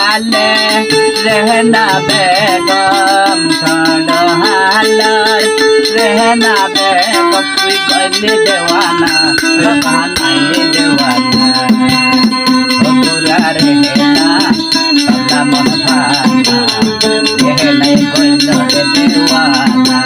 हाले रहना बेगम छोड़ो हालर रहना बेगम तुई गली देवाना बनाई देवाना पूरा रहना सबला मन भाना यह नहीं कोई देवाना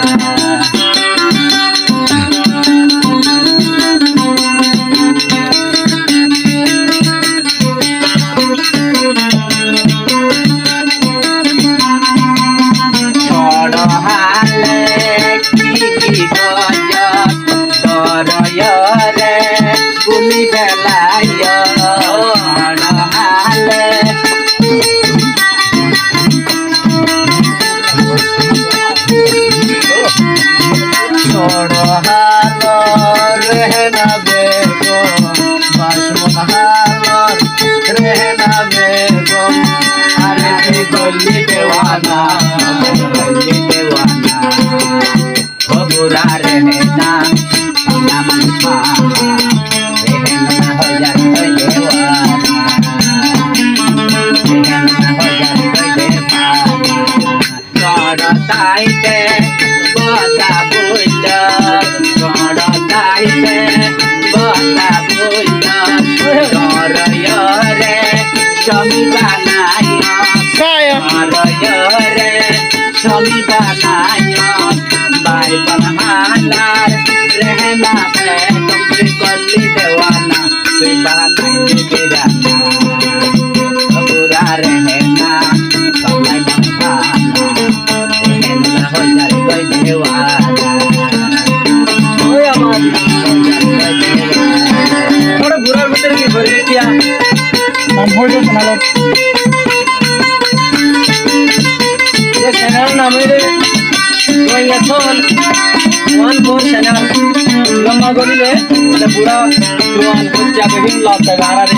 बुरा रहना अपना मन पाना रहना हो जाए देवाना रहना हो जाए देवाना ताईते बता बोल ताईते बता बोल रे स्वामी बनाया रे स्वामी बनाया बाई बनहालार रहना बेगम तुई गली देवाना तुई बनाई देवाना बुरा रहना सबलाई बनहाना रहना हो जाए कोई देवाना ओए अमर थोड़ा बुरा भीतर की भर दिया हम हो जो सुना लो ये चैनल नाम है Son one more channel lama goli le the pura tuan kucha begin la tagara re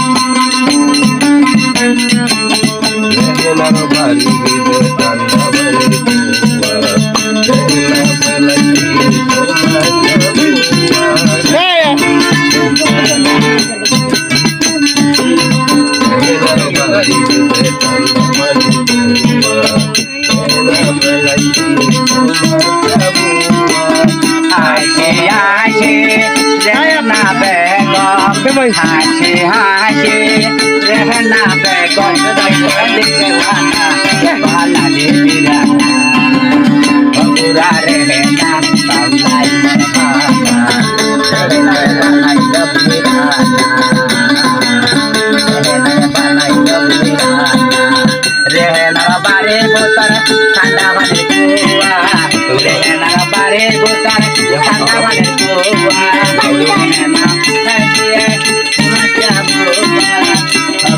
na ro bari de tanda bari na pelati हाशे हाशे रहना बेगम गली देवाना बाला दे बिराना बुरा रहना सबलाई मन भाना रहना बनाई बिराना रहना बनाई बिराना रहना बारे बोतर ठंडा बने कुआ रहना बारे बोतर ठंडा बने कुआ रहना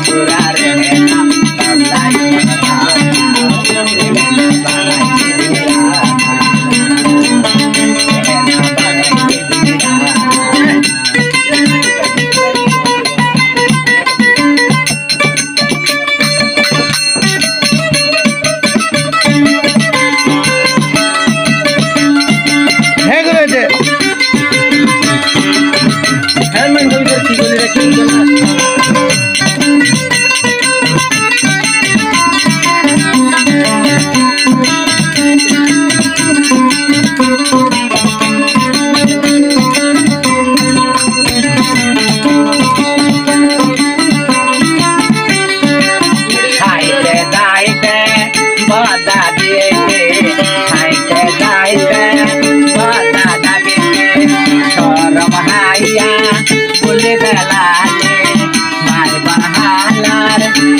बुरा रहना सबलाई मन भाना रहना बनाई बिराना रहना बनाई बिराना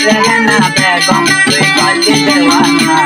रहना बेगम तुई गली देवाना